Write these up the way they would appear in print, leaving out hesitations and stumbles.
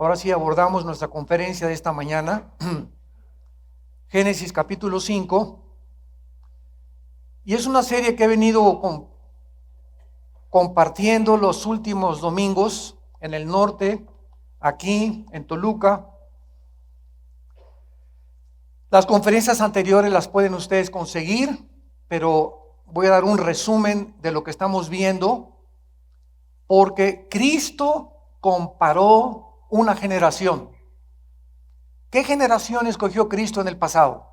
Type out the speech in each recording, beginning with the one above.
Ahora sí abordamos nuestra conferencia de esta mañana, Génesis capítulo 5, y es una serie que he venido compartiendo los últimos domingos en el norte, aquí en Toluca. Las conferencias anteriores las pueden ustedes conseguir, pero voy a dar un resumen de lo que estamos viendo, porque Cristo comparó una generación. ¿Qué generación escogió Cristo en el pasado?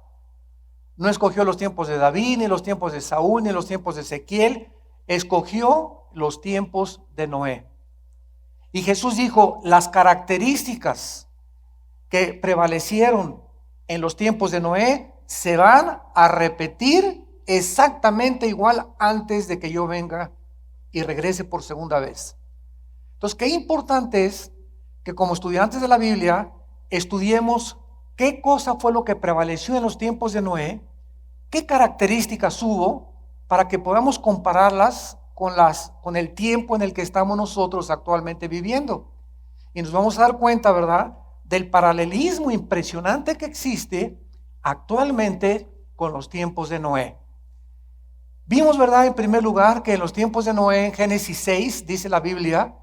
No escogió los tiempos de David, ni los tiempos de Saúl, ni los tiempos de Ezequiel. Escogió los tiempos de Noé. Y Jesús dijo, las características que prevalecieron en los tiempos de Noé se van a repetir exactamente igual antes de que yo venga y regrese por segunda vez. Entonces, qué importante es que como estudiantes de la Biblia estudiemos qué cosa fue lo que prevaleció en los tiempos de Noé, qué características hubo, para que podamos compararlas con el tiempo en el que estamos nosotros actualmente viviendo. Y nos vamos a dar cuenta, ¿verdad?, del paralelismo impresionante que existe actualmente con los tiempos de Noé. Vimos, ¿verdad?, en primer lugar, que en los tiempos de Noé, en Génesis 6, dice la Biblia,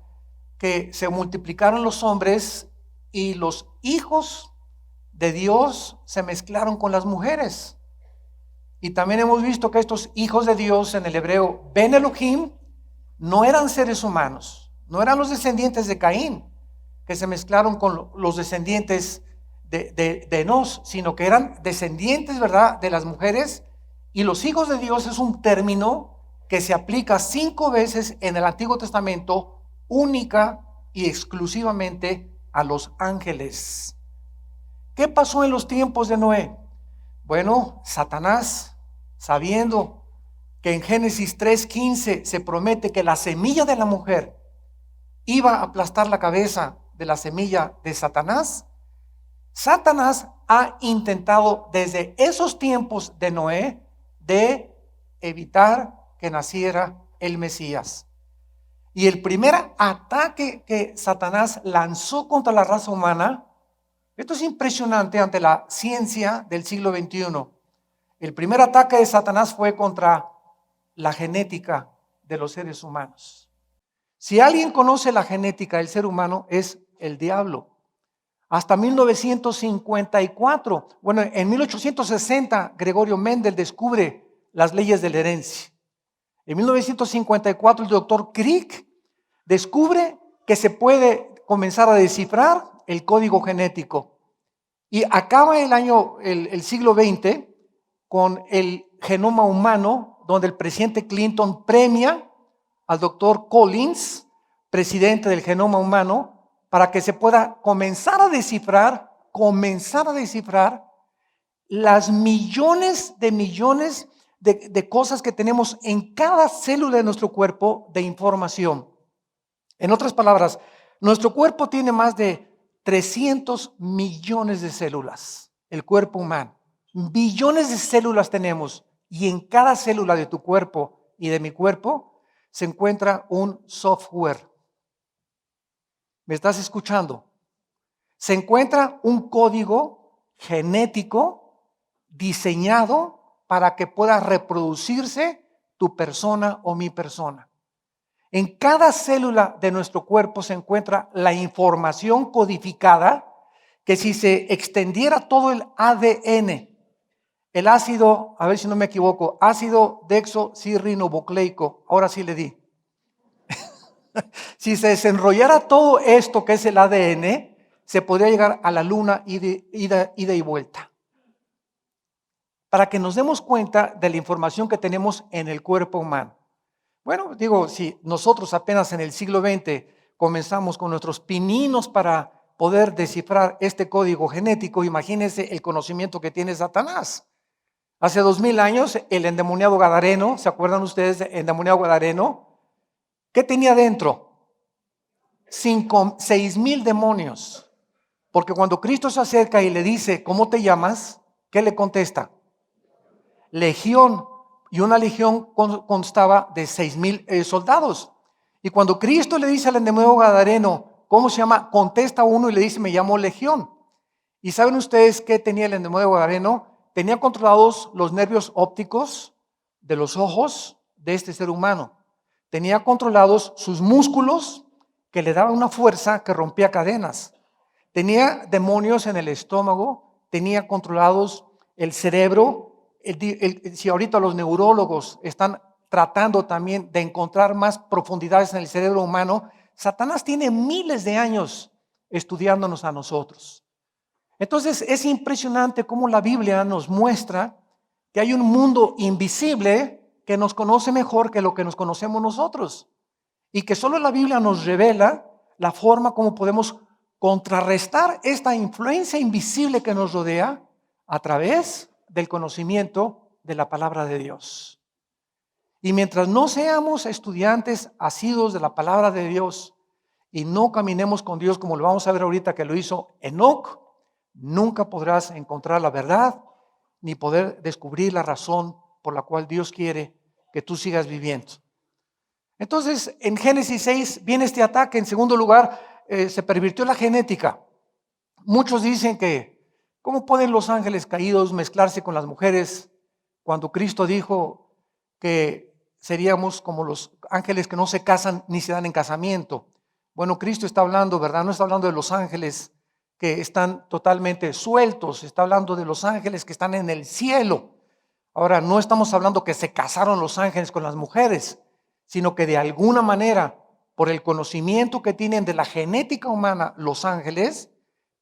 que se multiplicaron los hombres y los hijos de Dios se mezclaron con las mujeres. Y también hemos visto que estos hijos de Dios en el hebreo Ben Elohim no eran seres humanos, no eran los descendientes de Caín que se mezclaron con los descendientes de Enos, sino que eran descendientes, ¿verdad?, de las mujeres. Y los hijos de Dios es un término que se aplica 5 veces en el Antiguo Testamento, única y exclusivamente a los ángeles. ¿Qué pasó en los tiempos de Noé? Bueno, Satanás, sabiendo que en Génesis 3:15 se promete que la semilla de la mujer iba a aplastar la cabeza de la semilla de Satanás, Satanás ha intentado desde esos tiempos de Noé de evitar que naciera el Mesías. Y el primer ataque que Satanás lanzó contra la raza humana, esto es impresionante ante la ciencia del siglo XXI. El primer ataque de Satanás fue contra la genética de los seres humanos. Si alguien conoce la genética del ser humano, es el diablo. Hasta 1954, bueno, en 1860, Gregorio Mendel descubre las leyes de la herencia. En 1954, el doctor Crick descubre que se puede comenzar a descifrar el código genético. Y acaba el siglo XX con el genoma humano, donde el presidente Clinton premia al doctor Collins, presidente del genoma humano, para que se pueda comenzar a descifrar las millones de cosas que tenemos en cada célula de nuestro cuerpo de información. En otras palabras, nuestro cuerpo tiene más de 300 millones de células, el cuerpo humano. Billones de células tenemos, y en cada célula de tu cuerpo y de mi cuerpo se encuentra un software. ¿Me estás escuchando? Se encuentra un código genético diseñado para que pueda reproducirse tu persona o mi persona. En cada célula de nuestro cuerpo se encuentra la información codificada que si se extendiera todo el ADN, el ácido, a ver si no me equivoco, ácido desoxirribonucleico, ahora sí le di. Si se desenrollara todo esto que es el ADN, se podría llegar a la luna ida y vuelta. Para que nos demos cuenta de la información que tenemos en el cuerpo humano. Bueno, digo, si nosotros apenas en el siglo XX comenzamos con nuestros pininos para poder descifrar este código genético, imagínense el conocimiento que tiene Satanás. Hace 2000 años, el endemoniado Gadareno, ¿se acuerdan ustedes del endemoniado Gadareno? ¿Qué tenía dentro? 6,000 demonios. Porque cuando Cristo se acerca y le dice, ¿cómo te llamas?, ¿qué le contesta? Legión. Y una legión constaba de 6,000 soldados. Y cuando Cristo le dice al endemoniado Gadareno, ¿cómo se llama? Contesta uno y le dice, me llamo Legión. ¿Y saben ustedes qué tenía el endemoniado gadareno? Tenía controlados los nervios ópticos de los ojos de este ser humano. Tenía controlados sus músculos que le daban una fuerza que rompía cadenas. Tenía demonios en el estómago, tenía controlados el cerebro. Si ahorita los neurólogos están tratando también de encontrar más profundidades en el cerebro humano, Satanás tiene miles de años estudiándonos a nosotros. Entonces es impresionante cómo la Biblia nos muestra que hay un mundo invisible que nos conoce mejor que lo que nos conocemos nosotros, y que solo la Biblia nos revela la forma como podemos contrarrestar esta influencia invisible que nos rodea a través del conocimiento de la palabra de Dios. Y mientras no seamos estudiantes asiduos de la palabra de Dios y no caminemos con Dios como lo vamos a ver ahorita que lo hizo Enoc, nunca podrás encontrar la verdad ni poder descubrir la razón por la cual Dios quiere que tú sigas viviendo. Entonces, en Génesis 6 viene este ataque. En segundo lugar, se pervirtió la genética. Muchos dicen que, ¿cómo pueden los ángeles caídos mezclarse con las mujeres cuando Cristo dijo que seríamos como los ángeles que no se casan ni se dan en casamiento? Bueno, Cristo está hablando, ¿verdad? No está hablando de los ángeles que están totalmente sueltos, está hablando de los ángeles que están en el cielo. Ahora, no estamos hablando que se casaron los ángeles con las mujeres, sino que de alguna manera, por el conocimiento que tienen de la genética humana, los ángeles,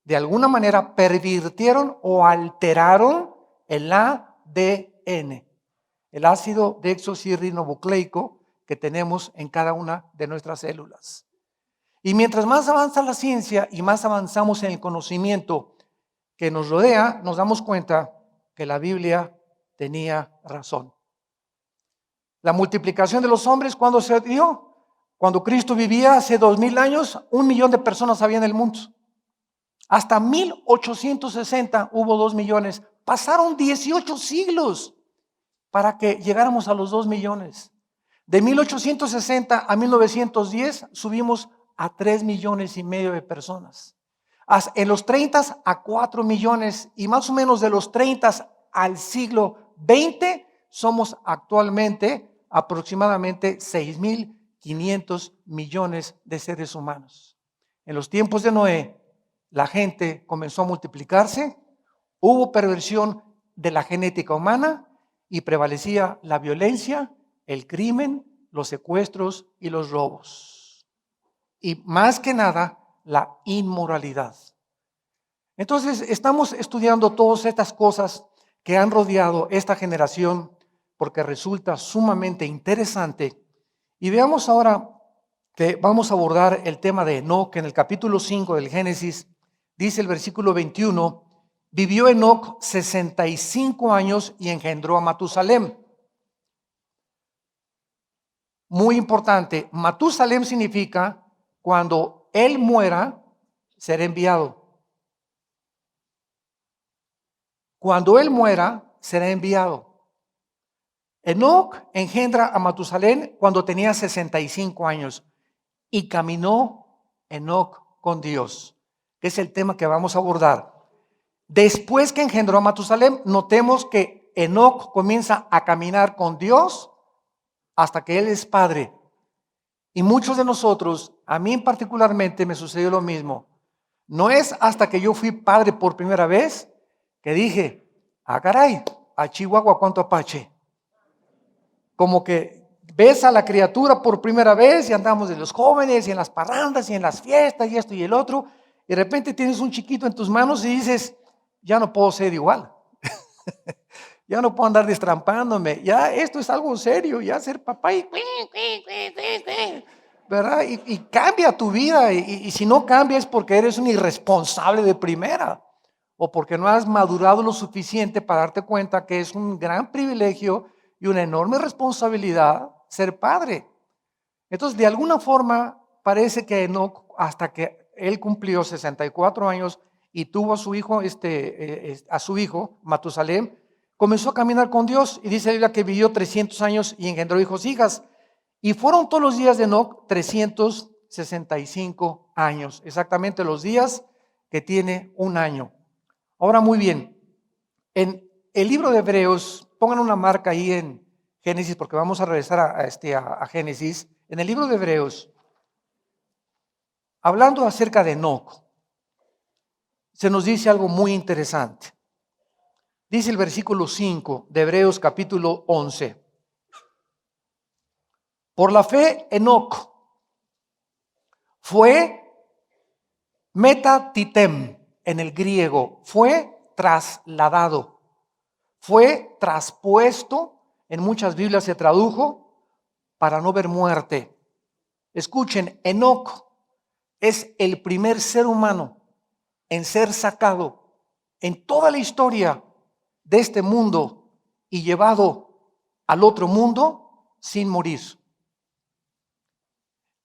de alguna manera pervirtieron o alteraron el ADN, el ácido desoxirribonucleico que tenemos en cada una de nuestras células. Y mientras más avanza la ciencia y más avanzamos en el conocimiento que nos rodea, nos damos cuenta que la Biblia tenía razón. La multiplicación de los hombres, ¿cuándo se dio? Cuando Cristo vivía hace 2000 años, 1 millón de personas había en el mundo. Hasta 1860 hubo 2 millones. Pasaron 18 siglos para que llegáramos a los 2 millones. De 1860 a 1910 subimos a 3 millones y medio de personas. En los 30 a 4 millones, y más o menos de los 30 al siglo XX somos actualmente aproximadamente 6.500 millones de seres humanos. En los tiempos de Noé, la gente comenzó a multiplicarse, hubo perversión de la genética humana y prevalecía la violencia, el crimen, los secuestros y los robos. Y más que nada, la inmoralidad. Entonces, estamos estudiando todas estas cosas que han rodeado esta generación porque resulta sumamente interesante. Y veamos ahora que vamos a abordar el tema de Enoc en el capítulo 5 del Génesis. Dice el versículo 21, vivió Enoc 65 años y engendró a Matusalem. Muy importante, Matusalem significa cuando él muera, será enviado. Cuando él muera, será enviado. Enoc engendra a Matusalén cuando tenía 65 años y caminó Enoc con Dios, que es el tema que vamos a abordar. Después que engendró a Matusalén, notemos que Enoc comienza a caminar con Dios hasta que él es padre. Y muchos de nosotros, a mí particularmente me sucedió lo mismo. No es hasta que yo fui padre por primera vez que dije, caray, a Chihuahua cuánto apache. Como que ves a la criatura por primera vez y andamos de los jóvenes y en las parrandas y en las fiestas y esto y el otro, y de repente tienes un chiquito en tus manos y dices, ya no puedo ser igual. Ya no puedo andar destrampándome, ya esto es algo serio, ya ser papá y ¿verdad? Y cambia tu vida, y si no cambia es porque eres un irresponsable de primera, o porque no has madurado lo suficiente para darte cuenta que es un gran privilegio y una enorme responsabilidad ser padre. Entonces, de alguna forma, parece que Enoc, hasta que él cumplió 64 años y tuvo a su hijo, Matusalén, comenzó a caminar con Dios, y dice la Biblia que vivió 300 años y engendró hijos e hijas. Y fueron todos los días de Enoc 360 65 años, exactamente los días que tiene un año. Ahora muy bien, en el libro de Hebreos, pongan una marca ahí en Génesis, porque vamos a regresar a Génesis. En el libro de Hebreos, hablando acerca de Enoc, se nos dice algo muy interesante. Dice el versículo 5 de Hebreos capítulo 11. Por la fe, Enoc fue metatitem en el griego, fue trasladado, fue traspuesto, en muchas Biblias se tradujo, para no ver muerte. Escuchen, Enoc es el primer ser humano en ser sacado en toda la historia de este mundo y llevado al otro mundo sin morir.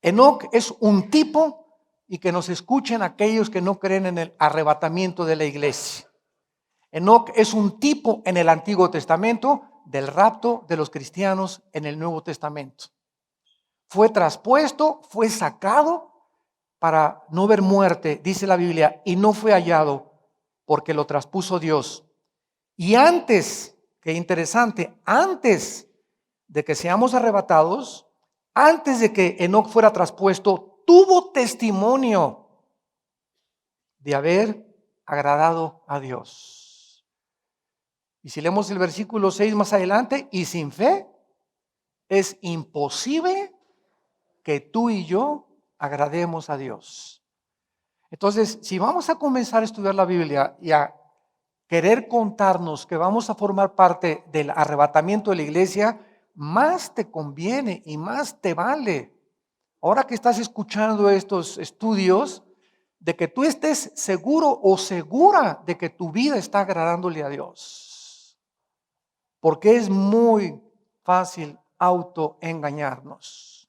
Enoc es un tipo, y que nos escuchen aquellos que no creen en el arrebatamiento de la iglesia. Enoc es un tipo en el Antiguo Testamento del rapto de los cristianos en el Nuevo Testamento. Fue traspuesto, fue sacado para no ver muerte, dice la Biblia, y no fue hallado porque lo traspuso Dios. Y antes, qué interesante, antes de que seamos arrebatados, antes de que Enoc fuera traspuesto, tuvo testimonio de haber agradado a Dios. Y si leemos el versículo 6 más adelante, y sin fe es imposible que tú y yo agrademos a Dios. Entonces, si vamos a comenzar a estudiar la Biblia y a querer contarnos que vamos a formar parte del arrebatamiento de la iglesia, más te conviene y más te vale, ahora que estás escuchando estos estudios, de que tú estés seguro o segura de que tu vida está agradándole a Dios. Porque es muy fácil autoengañarnos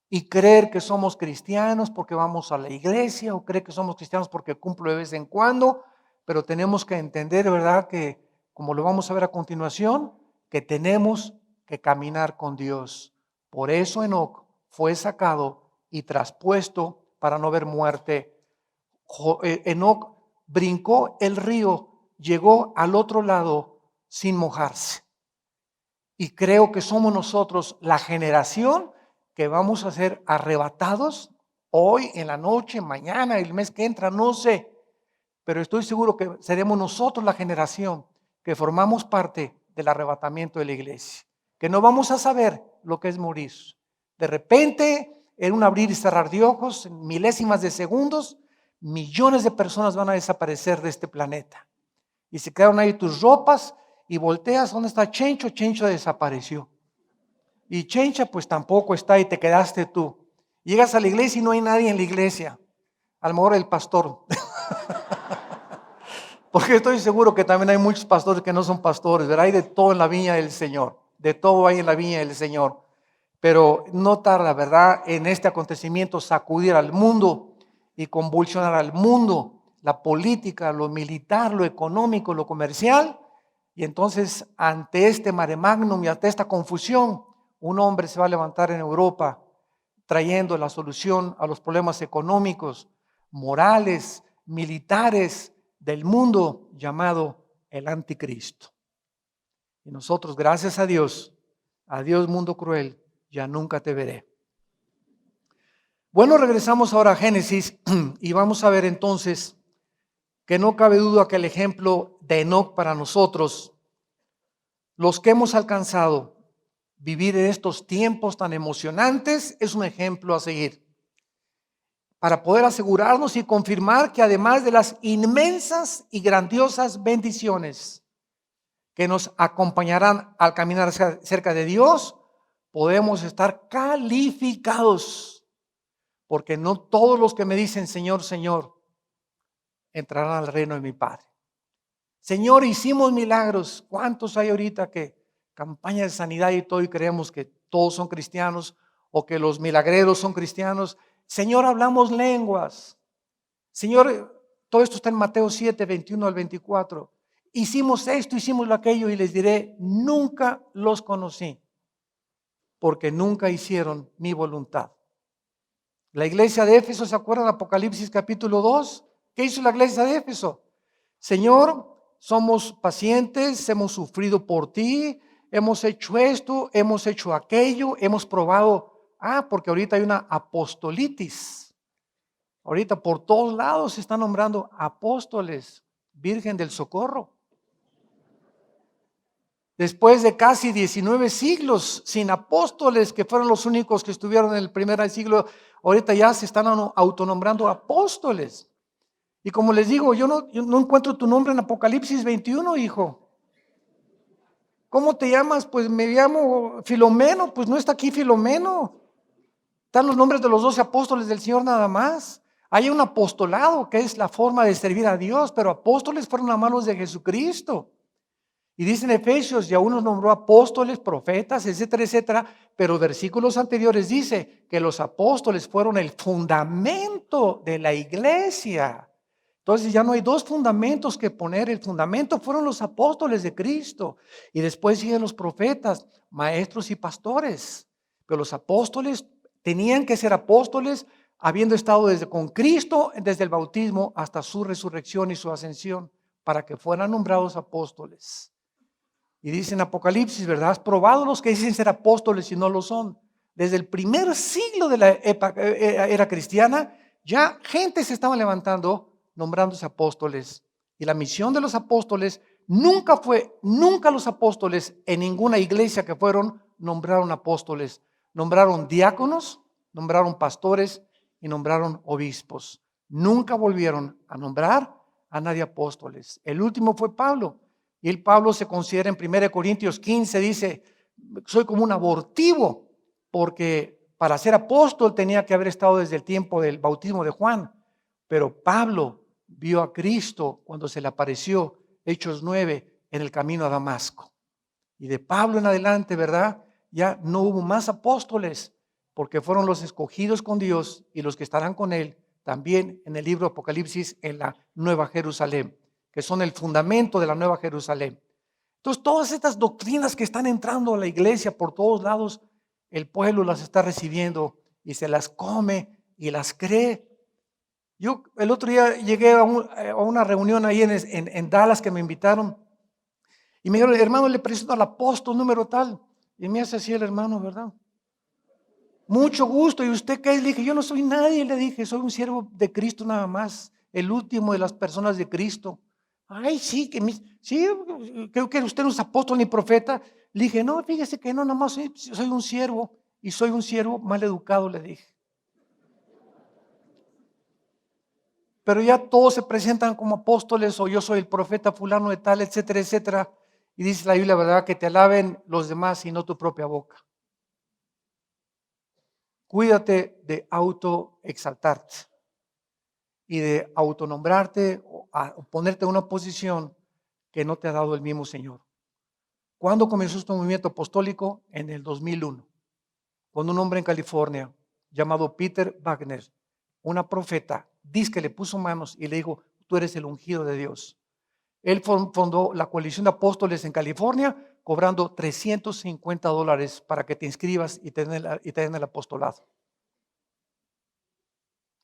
y creer que somos cristianos porque vamos a la iglesia, o creer que somos cristianos porque cumplo de vez en cuando, pero tenemos que entender, ¿verdad?, que, como lo vamos a ver a continuación, que tenemos que caminar con Dios. Por eso Enoc fue sacado y traspuesto para no ver muerte. Enoc brincó el río, llegó al otro lado sin mojarse. Y creo que somos nosotros la generación que vamos a ser arrebatados hoy, en la noche, mañana, el mes que entra, no sé. Pero estoy seguro que seremos nosotros la generación que formamos parte del arrebatamiento de la iglesia. Que no vamos a saber lo que es morir. De repente, en un abrir y cerrar de ojos, en milésimas de segundos, millones de personas van a desaparecer de este planeta. Y se quedaron ahí tus ropas y volteas, ¿dónde está Chencho? Chencho desapareció. Y Chencha pues tampoco está y te quedaste tú. Llegas a la iglesia y no hay nadie en la iglesia. A lo mejor el pastor. Porque estoy seguro que también hay muchos pastores que no son pastores, ¿verdad? Hay de todo en la viña del Señor. De todo hay en la viña del Señor. Pero no tarda, ¿verdad?, en este acontecimiento sacudir al mundo y convulsionar al mundo, la política, lo militar, lo económico, lo comercial. Y entonces, ante este mare magnum y ante esta confusión, un hombre se va a levantar en Europa trayendo la solución a los problemas económicos, morales, militares del mundo, llamado el anticristo. Y nosotros, gracias a Dios, adiós mundo cruel, ya nunca te veré. Bueno, regresamos ahora a Génesis y vamos a ver entonces que no cabe duda que el ejemplo de Enoc para nosotros, los que hemos alcanzado vivir en estos tiempos tan emocionantes, es un ejemplo a seguir. Para poder asegurarnos y confirmar que además de las inmensas y grandiosas bendiciones que nos acompañarán al caminar cerca de Dios, podemos estar calificados, porque no todos los que me dicen Señor, Señor, entrarán al reino de mi Padre. Señor, hicimos milagros. ¿Cuántos hay ahorita que campaña de sanidad y todo y creemos que todos son cristianos o que los milagreros son cristianos? Señor, hablamos lenguas. Señor, todo esto está en Mateo 7, 21 al 24. Hicimos esto, hicimos aquello, y les diré, nunca los conocí, porque nunca hicieron mi voluntad. La iglesia de Éfeso, ¿se acuerdan? Apocalipsis capítulo 2. ¿Qué hizo la iglesia de Éfeso? Señor, somos pacientes, hemos sufrido por ti, hemos hecho esto, hemos hecho aquello, hemos probado. Porque ahorita hay una apostolitis. Ahorita por todos lados se están nombrando apóstoles, Virgen del Socorro. Después de casi 19 siglos sin apóstoles, que fueron los únicos que estuvieron en el primer siglo, ahorita ya se están autonombrando apóstoles. Y como les digo, yo no encuentro tu nombre en Apocalipsis 21, hijo. ¿Cómo te llamas? Pues me llamo Filomeno. Pues no está aquí Filomeno. Están los nombres de los 12 apóstoles del Señor nada más. Hay un apostolado que es la forma de servir a Dios, pero apóstoles fueron a manos de Jesucristo. Y dice en Efesios, y aún nos nombró apóstoles, profetas, etcétera, etcétera, pero versículos anteriores dice que los apóstoles fueron el fundamento de la iglesia. Entonces ya no hay dos fundamentos que poner, el fundamento fueron los apóstoles de Cristo, y después siguen los profetas, maestros y pastores, pero los apóstoles tenían que ser apóstoles habiendo estado con Cristo desde el bautismo hasta su resurrección y su ascensión, para que fueran nombrados apóstoles. Y dice en Apocalipsis, ¿verdad? Has probado los que dicen ser apóstoles y no lo son. Desde el primer siglo de la era cristiana, ya gente se estaba levantando nombrándose apóstoles. Y la misión de los apóstoles nunca los apóstoles en ninguna iglesia que fueron, nombraron apóstoles. Nombraron diáconos, nombraron pastores y nombraron obispos. Nunca volvieron a nombrar a nadie apóstoles. El último fue Pablo. Y el Pablo se considera en 1 Corintios 15, dice, soy como un abortivo, porque para ser apóstol tenía que haber estado desde el tiempo del bautismo de Juan. Pero Pablo vio a Cristo cuando se le apareció, Hechos 9, en el camino a Damasco. Y de Pablo en adelante, ¿verdad? Ya no hubo más apóstoles, porque fueron los escogidos con Dios y los que estarán con Él también en el libro de Apocalipsis en la Nueva Jerusalén, que son el fundamento de la Nueva Jerusalén. Entonces, todas estas doctrinas que están entrando a la iglesia por todos lados, el pueblo las está recibiendo y se las come y las cree. Yo el otro día llegué a una reunión ahí en Dallas que me invitaron y me dijeron, hermano, le presento al apóstol número tal. Y me hace así el hermano, ¿verdad? Mucho gusto. ¿Y usted qué es? Le dije, yo no soy nadie, le dije, soy un siervo de Cristo nada más, el último de las personas de Cristo. Ay, sí, sí, creo que usted no es apóstol ni profeta. Le dije, no, fíjese que no, nada más soy un siervo y soy un siervo mal educado, le dije. Pero ya todos se presentan como apóstoles o yo soy el profeta fulano de tal, etcétera, etcétera. Y dice la Biblia, ¿verdad? Que te alaben los demás y no tu propia boca. Cuídate de autoexaltarte y de autonombrarte o ponerte en una posición que no te ha dado el mismo Señor. ¿Cuándo comenzó este movimiento apostólico? En el 2001, cuando un hombre en California llamado Peter Wagner, una profeta, dice que le puso manos y le dijo, tú eres el ungido de Dios. Él fundó la coalición de apóstoles en California, cobrando $350 para que te inscribas y te den el apostolado.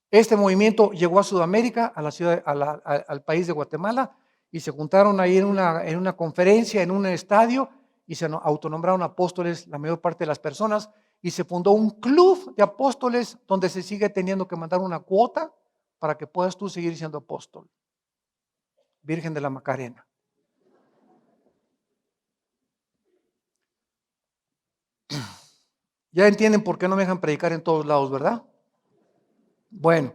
Este movimiento llegó a Sudamérica, a la ciudad, al país de Guatemala, y se juntaron ahí en una conferencia, en un estadio, y se autonombraron apóstoles la mayor parte de las personas, y se fundó un club de apóstoles donde se sigue teniendo que mandar una cuota para que puedas tú seguir siendo apóstol. Virgen de la Macarena. Ya entienden por qué no me dejan predicar en todos lados, ¿verdad? Bueno,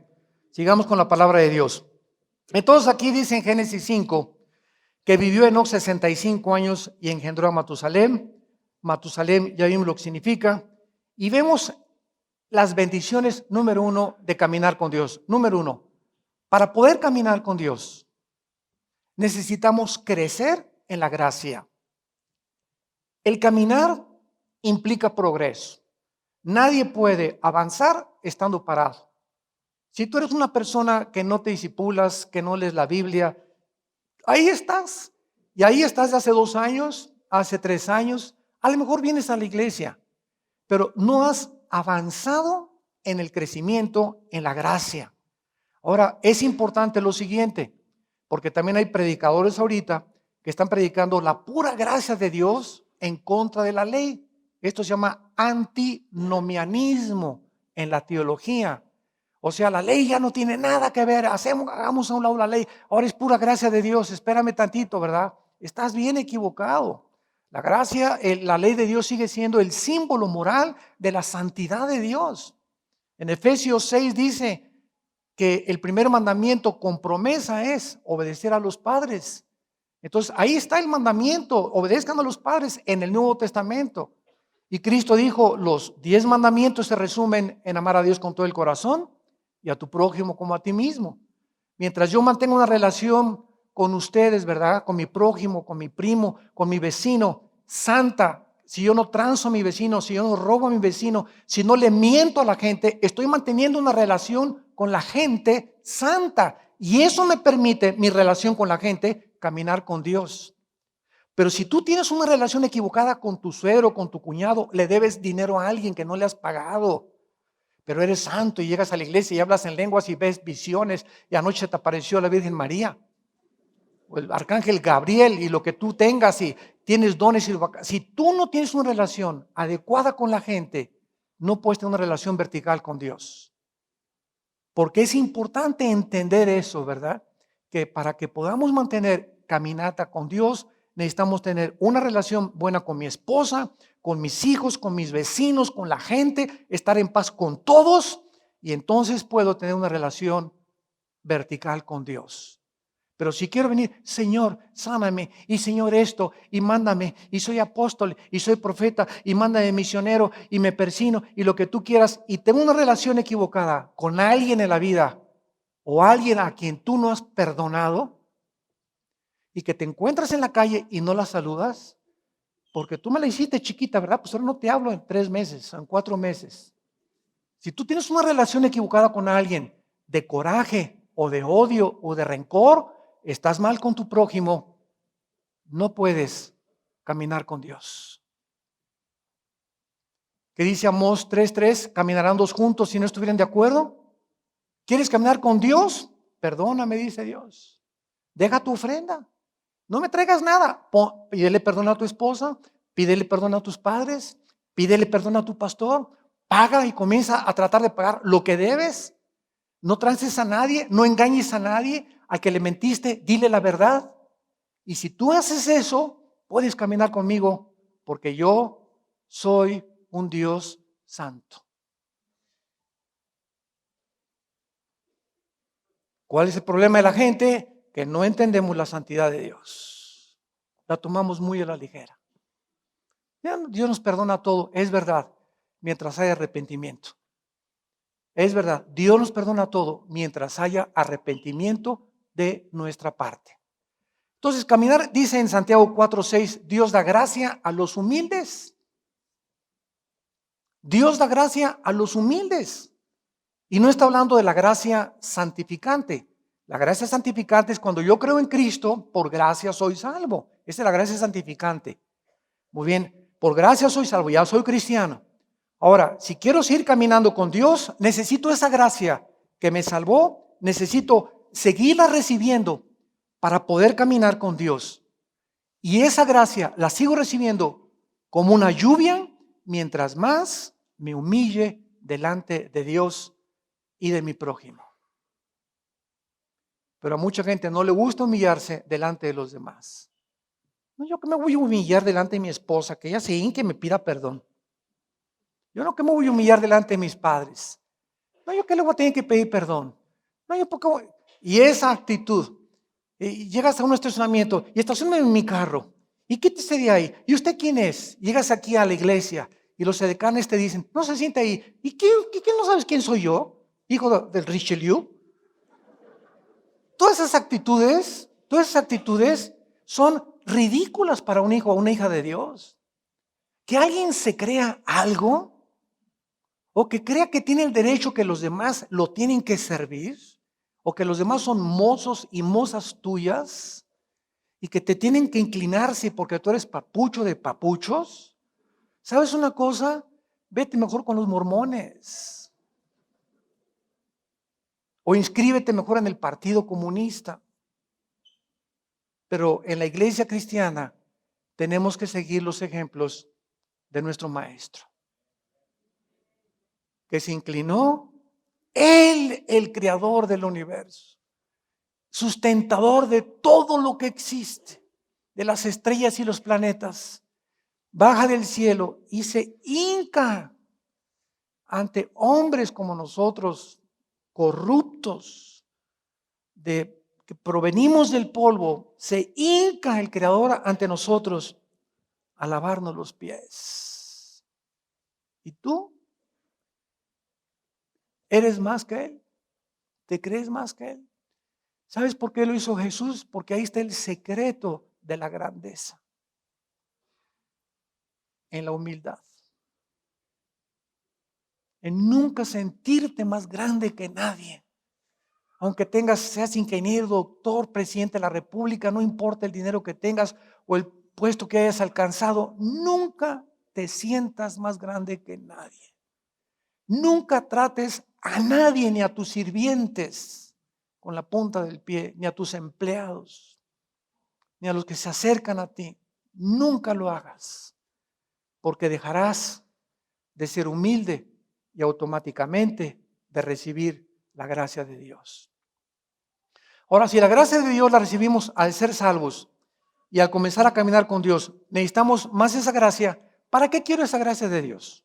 sigamos con la palabra de Dios. Entonces aquí dice en Génesis 5 que vivió Enoc 65 años y engendró a Matusalem. Matusalem ya vimos lo que significa. Y vemos las bendiciones, número 1, de caminar con Dios. Número 1, para poder caminar con Dios, necesitamos crecer en la gracia. El caminar implica progreso. Nadie puede avanzar estando parado. Si tú eres una persona que no te disipulas, que no lees la Biblia, ahí estás. Y ahí estás de hace 2 años, hace 3 años. A lo mejor vienes a la iglesia, pero no has avanzado en el crecimiento, en la gracia. Ahora, es importante lo siguiente, porque también hay predicadores ahorita que están predicando la pura gracia de Dios en contra de la ley. Esto se llama antinomianismo en la teología. O sea, la ley ya no tiene nada que ver, hagamos a un lado la ley, ahora es pura gracia de Dios, espérame tantito, ¿verdad? Estás bien equivocado. La gracia, la ley de Dios sigue siendo el símbolo moral de la santidad de Dios. En Efesios 6 dice que el primer mandamiento con promesa es obedecer a los padres. Entonces ahí está el mandamiento, obedezcan a los padres en el Nuevo Testamento. Y Cristo dijo, los 10 mandamientos se resumen en amar a Dios con todo el corazón y a tu prójimo como a ti mismo. Mientras yo mantenga una relación con ustedes, ¿verdad? Con mi prójimo, con mi primo, con mi vecino, santa. Si yo no transo a mi vecino, si yo no robo a mi vecino, si no le miento a la gente, estoy manteniendo una relación con la gente santa. Y eso me permite, mi relación con la gente, caminar con Dios. Pero si tú tienes una relación equivocada con tu suegro, con tu cuñado, le debes dinero a alguien que no le has pagado, pero eres santo y llegas a la iglesia y hablas en lenguas y ves visiones y anoche te apareció la Virgen María o el arcángel Gabriel y lo que tú tengas y tienes dones y si tú no tienes una relación adecuada con la gente, no puedes tener una relación vertical con Dios. Porque es importante entender eso, ¿verdad? Que para que podamos mantener caminata con Dios, necesitamos tener una relación buena con mi esposa, con mis hijos, con mis vecinos, con la gente, estar en paz con todos y entonces puedo tener una relación vertical con Dios. Pero si quiero venir, Señor, sáname, y Señor esto, y mándame, y soy apóstol, y soy profeta, y mándame misionero, y me persino, y lo que tú quieras, y tengo una relación equivocada con alguien en la vida, o alguien a quien tú no has perdonado, y que te encuentras en la calle y no la saludas, porque tú me la hiciste chiquita, ¿verdad? Pues ahora no te hablo en 3 meses, en 4 meses. Si tú tienes una relación equivocada con alguien de coraje o de odio o de rencor, estás mal con tu prójimo, no puedes caminar con Dios. ¿Qué dice Amós 3:3? Caminarán 2 juntos si no estuvieran de acuerdo. ¿Quieres caminar con Dios? Perdóname, dice Dios. Deja tu ofrenda. No me traigas nada. Pídele perdón a tu esposa, pídele perdón a tus padres, pídele perdón a tu pastor. Paga y comienza a tratar de pagar lo que debes. No trances a nadie, no engañes a nadie. Al que le mentiste, dile la verdad. Y si tú haces eso, puedes caminar conmigo, porque yo soy un Dios santo. ¿Cuál es el problema de la gente? Que no entendemos la santidad de Dios. La tomamos muy a la ligera. Dios nos perdona todo, es verdad, mientras haya arrepentimiento. Es verdad, Dios nos perdona todo mientras haya arrepentimiento de nuestra parte. Entonces, caminar, dice en Santiago 4:6, Dios da gracia a los humildes. Dios da gracia a los humildes. Y no está hablando de la gracia santificante. La gracia santificante es cuando yo creo en Cristo, por gracia soy salvo. Esa es la gracia santificante. Muy bien, por gracia soy salvo, ya soy cristiano. Ahora, si quiero seguir caminando con Dios, necesito esa gracia que me salvó, necesito seguirla recibiendo para poder caminar con Dios. Y esa gracia la sigo recibiendo como una lluvia mientras más me humille delante de Dios y de mi prójimo. Pero a mucha gente no le gusta humillarse delante de los demás. No, yo que me voy a humillar delante de mi esposa, que ella se hinque y me pida perdón. Yo no que me voy a humillar delante de mis padres. No, yo que le voy a tener que pedir perdón. No, yo porque voy. Y esa actitud. Y llegas a un estacionamiento y estacioname en mi carro. ¿Y quítese de ahí? ¿Y usted quién es? Llegas aquí a la iglesia y los edecanes te dicen, no se siente ahí. ¿Y qué no sabes quién soy yo? Hijo del Richelieu. Todas esas actitudes son ridículas para un hijo o una hija de Dios. Que alguien se crea algo o que crea que tiene el derecho que los demás lo tienen que servir o que los demás son mozos y mozas tuyas y que te tienen que inclinarse porque tú eres papucho de papuchos. ¿Sabes una cosa? Vete mejor con los mormones. O inscríbete mejor en el Partido Comunista. Pero en la iglesia cristiana tenemos que seguir los ejemplos de nuestro Maestro, que se inclinó, Él, el creador del universo, sustentador de todo lo que existe, de las estrellas y los planetas, baja del cielo y se hinca ante hombres como nosotros, corruptos, que provenimos del polvo. Se hinca el Creador ante nosotros a lavarnos los pies. ¿Y tú? ¿Eres más que Él? ¿Te crees más que Él? ¿Sabes por qué lo hizo Jesús? Porque ahí está el secreto de la grandeza, en la humildad, en nunca sentirte más grande que nadie. Aunque seas ingeniero, doctor, presidente de la República, no importa el dinero que tengas o el puesto que hayas alcanzado, nunca te sientas más grande que nadie. Nunca trates a nadie, ni a tus sirvientes con la punta del pie, ni a tus empleados, ni a los que se acercan a ti. Nunca lo hagas, porque dejarás de ser humilde y automáticamente de recibir la gracia de Dios. Ahora, si la gracia de Dios la recibimos al ser salvos y al comenzar a caminar con Dios, necesitamos más esa gracia. ¿Para qué quiero esa gracia de Dios?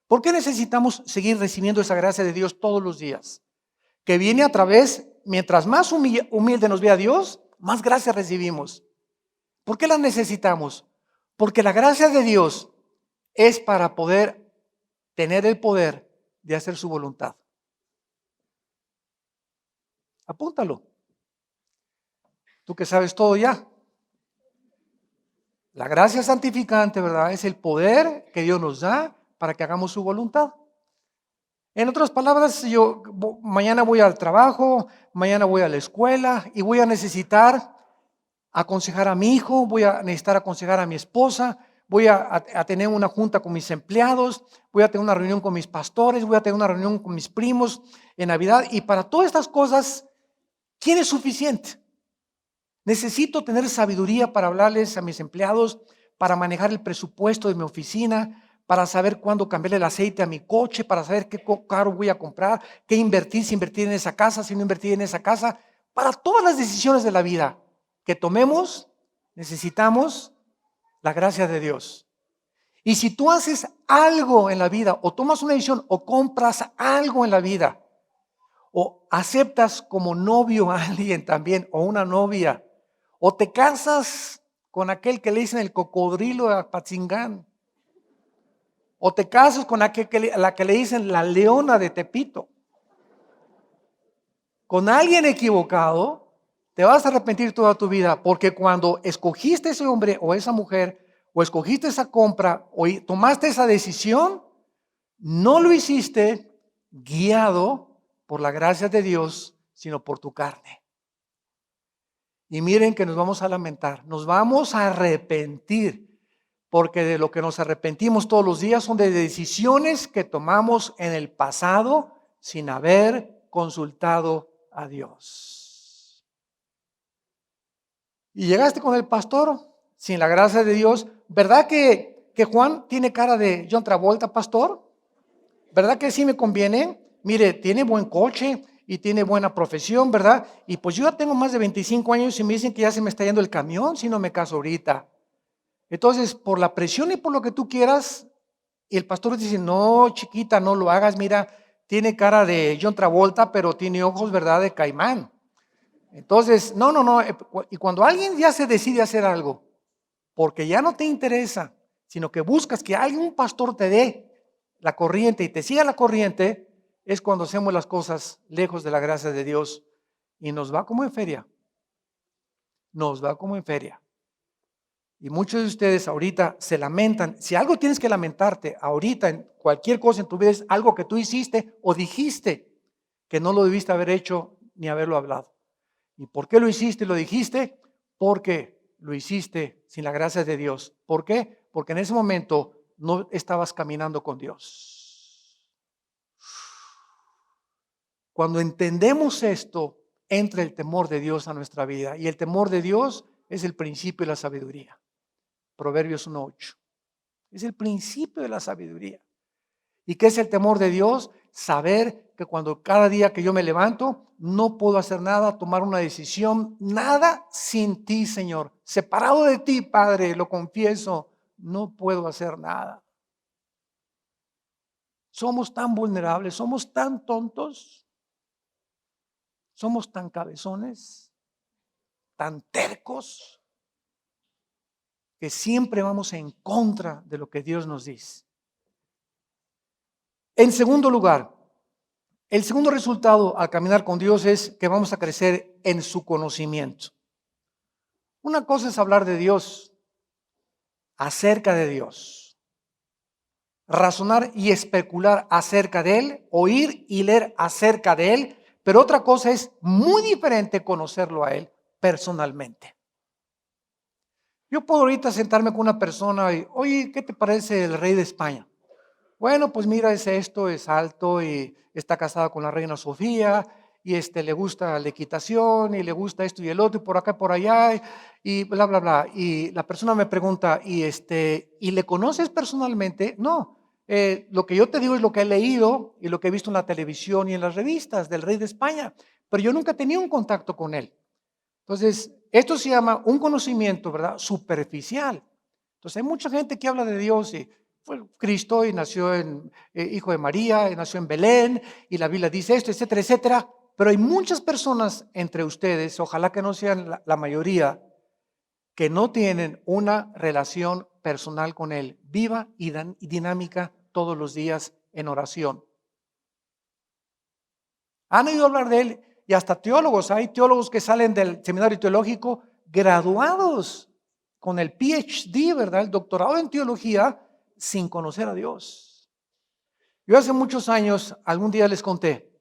¿Por qué necesitamos seguir recibiendo esa gracia de Dios todos los días? Que viene a través, mientras más humilde nos vea Dios, más gracia recibimos. ¿Por qué la necesitamos? Porque la gracia de Dios es para poder tener el poder de hacer su voluntad. Apúntalo. Tú que sabes todo ya. La gracia santificante, ¿verdad? Es el poder que Dios nos da para que hagamos su voluntad. En otras palabras, yo mañana voy al trabajo, mañana voy a la escuela y voy a necesitar aconsejar a mi hijo, voy a necesitar aconsejar a mi esposa, voy a tener una junta con mis empleados, voy a tener una reunión con mis pastores, voy a tener una reunión con mis primos en Navidad. Y para todas estas cosas, ¿quién es suficiente? Necesito tener sabiduría para hablarles a mis empleados, para manejar el presupuesto de mi oficina, para saber cuándo cambiarle el aceite a mi coche, para saber qué carro voy a comprar, qué invertir, si invertir en esa casa, si no invertir en esa casa. Para todas las decisiones de la vida que tomemos, necesitamos la gracia de Dios. Y si tú haces algo en la vida, o tomas una decisión, o compras algo en la vida, o aceptas como novio a alguien también, o una novia, o te casas con aquel que le dicen el cocodrilo de Apatzingán, o te casas con la que le dicen la leona de Tepito, con alguien equivocado, te vas a arrepentir toda tu vida, porque cuando escogiste ese hombre o esa mujer, o escogiste esa compra, o tomaste esa decisión, no lo hiciste guiado por la gracia de Dios, sino por tu carne. Y miren que nos vamos a lamentar, nos vamos a arrepentir, porque de lo que nos arrepentimos todos los días son de decisiones que tomamos en el pasado sin haber consultado a Dios. Y llegaste con el pastor sin la gracia de Dios. ¿Verdad que Juan tiene cara de John Travolta, pastor? ¿Verdad que sí me conviene? Mire, tiene buen coche y tiene buena profesión, ¿verdad? Y pues yo ya tengo más de 25 años y me dicen que ya se me está yendo el camión si no me caso ahorita. Entonces, por la presión y por lo que tú quieras, y el pastor dice, no, chiquita, no lo hagas, mira, tiene cara de John Travolta, pero tiene ojos, ¿verdad?, de caimán. Entonces, no. Y cuando alguien ya se decide hacer algo, porque ya no te interesa, sino que buscas que un pastor te dé la corriente y te siga la corriente, es cuando hacemos las cosas lejos de la gracia de Dios y nos va como en feria. Nos va como en feria. Y muchos de ustedes ahorita se lamentan. Si algo tienes que lamentarte ahorita en cualquier cosa en tu vida, es algo que tú hiciste o dijiste que no lo debiste haber hecho ni haberlo hablado. ¿Y por qué lo hiciste y lo dijiste? Porque lo hiciste sin la gracia de Dios. ¿Por qué? Porque en ese momento no estabas caminando con Dios. Cuando entendemos esto, entra el temor de Dios a nuestra vida. Y el temor de Dios es el principio de la sabiduría. Proverbios 1:8. Es el principio de la sabiduría. ¿Y qué es el temor de Dios? Saber que cuando cada día que yo me levanto, no puedo hacer nada, tomar una decisión, nada sin ti, Señor. Separado de ti, Padre, lo confieso, no puedo hacer nada. Somos tan vulnerables, somos tan tontos, somos tan cabezones, tan tercos, que siempre vamos en contra de lo que Dios nos dice. En segundo lugar, el segundo resultado al caminar con Dios es que vamos a crecer en su conocimiento. Una cosa es hablar de Dios, acerca de Dios, razonar y especular acerca de Él, oír y leer acerca de Él, pero otra cosa es muy diferente conocerlo a Él personalmente. Yo puedo ahorita sentarme con una persona y, oye, ¿qué te parece el rey de España? Bueno, pues mira, es esto, es alto y está casado con la reina Sofía y le gusta la equitación y le gusta esto y el otro y por acá, por allá y bla, bla, bla. Y la persona me pregunta, ¿y le conoces personalmente? No, lo que yo te digo es lo que he leído y lo que he visto en la televisión y en las revistas del rey de España, pero yo nunca he tenido un contacto con él. Entonces, esto se llama un conocimiento, ¿verdad? Superficial. Entonces, hay mucha gente que habla de Dios y fue Cristo y nació hijo de María, y nació en Belén, y la Biblia dice esto, etcétera, etcétera. Pero hay muchas personas entre ustedes, ojalá que no sean la mayoría, que no tienen una relación personal con Él, viva y dinámica todos los días en oración. Han oído hablar de Él y hasta teólogos, hay teólogos que salen del seminario teológico graduados con el PhD, ¿verdad? El doctorado en teología sin conocer a Dios. Yo hace muchos años, algún día les conté,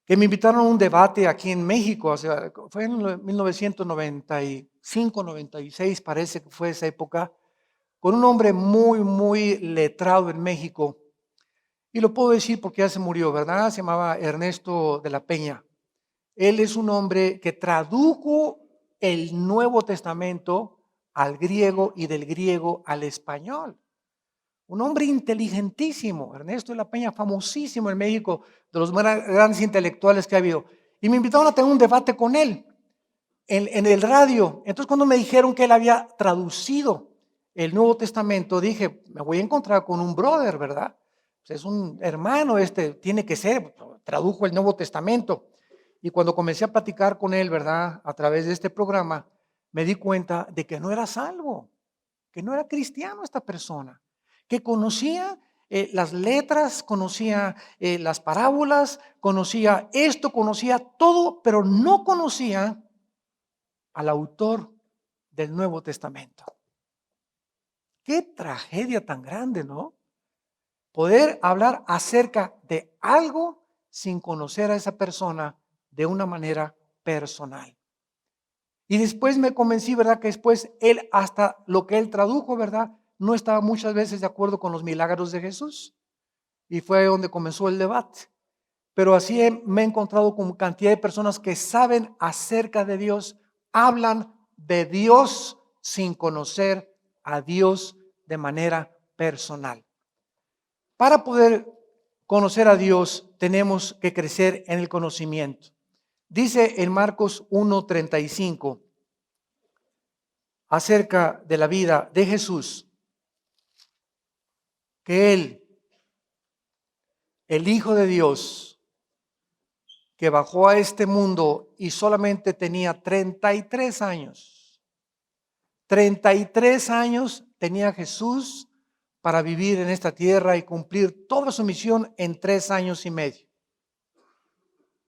que me invitaron a un debate aquí en México, o sea, fue en 1995, 96, parece que fue esa época, con un hombre muy, muy letrado en México. Y lo puedo decir porque ya se murió, ¿verdad? Se llamaba Ernesto de la Peña. Él es un hombre que tradujo el Nuevo Testamento al griego y del griego al español. Un hombre inteligentísimo, Ernesto de la Peña, famosísimo en México, de los grandes intelectuales que ha habido. Y me invitaron a tener un debate con él en el radio. Entonces, cuando me dijeron que él había traducido el Nuevo Testamento, dije, me voy a encontrar con un brother, ¿verdad? Pues es un hermano, tiene que ser, tradujo el Nuevo Testamento. Y cuando comencé a platicar con él, ¿verdad? A través de este programa, me di cuenta de que no era salvo, que no era cristiano esta persona, que conocía las letras, conocía las parábolas, conocía esto, conocía todo, pero no conocía al autor del Nuevo Testamento. Qué tragedia tan grande, ¿no? Poder hablar acerca de algo sin conocer a esa persona de una manera personal. Y después me convencí, ¿verdad? Que después él, hasta lo que él tradujo, ¿verdad? No estaba muchas veces de acuerdo con los milagros de Jesús. Y fue donde comenzó el debate. Pero así me he encontrado con cantidad de personas que saben acerca de Dios, hablan de Dios sin conocer a Dios de manera personal. Para poder conocer a Dios tenemos que crecer en el conocimiento. Dice en Marcos 1:35 acerca de la vida de Jesús, que Él, el Hijo de Dios, que bajó a este mundo y solamente tenía 33 años. 33 años tenía Jesús para vivir en esta tierra y cumplir toda su misión en 3 años y medio.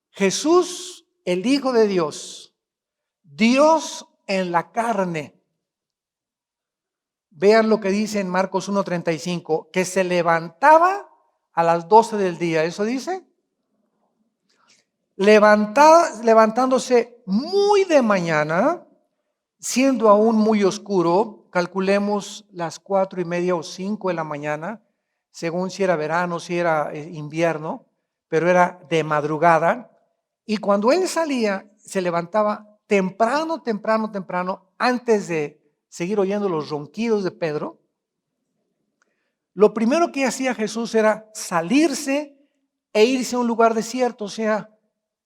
Jesús, el Hijo de Dios, Dios en la carne. Vean lo que dice en Marcos 1:35, que se levantaba a las 12 del día. ¿Eso dice? Levantándose muy de mañana, siendo aún muy oscuro, calculemos las 4:30 o 5 de la mañana, según si era verano, si era invierno, pero era de madrugada. Y cuando él salía, se levantaba temprano, antes de seguir oyendo los ronquidos de Pedro. Lo primero que hacía Jesús era salirse e irse a un lugar desierto, o sea,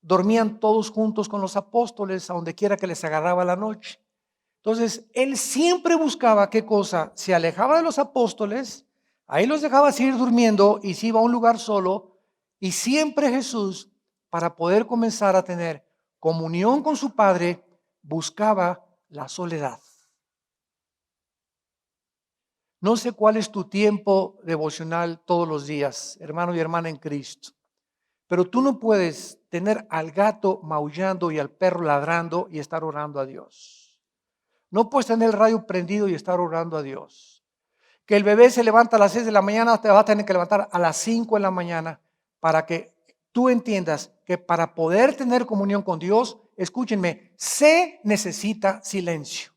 dormían todos juntos con los apóstoles a donde quiera que les agarraba la noche. Entonces, él siempre buscaba qué cosa, se alejaba de los apóstoles, ahí los dejaba seguir durmiendo y se iba a un lugar solo, y siempre Jesús, para poder comenzar a tener comunión con su Padre, buscaba la soledad. No sé cuál es tu tiempo devocional todos los días, hermano y hermana en Cristo, pero tú no puedes tener al gato maullando y al perro ladrando y estar orando a Dios. No puedes tener el radio prendido y estar orando a Dios. Que el bebé se levanta a las 6 de la mañana, te va a tener que levantar a las 5 de la mañana para que tú entiendas que para poder tener comunión con Dios, escúchenme, se necesita silencio.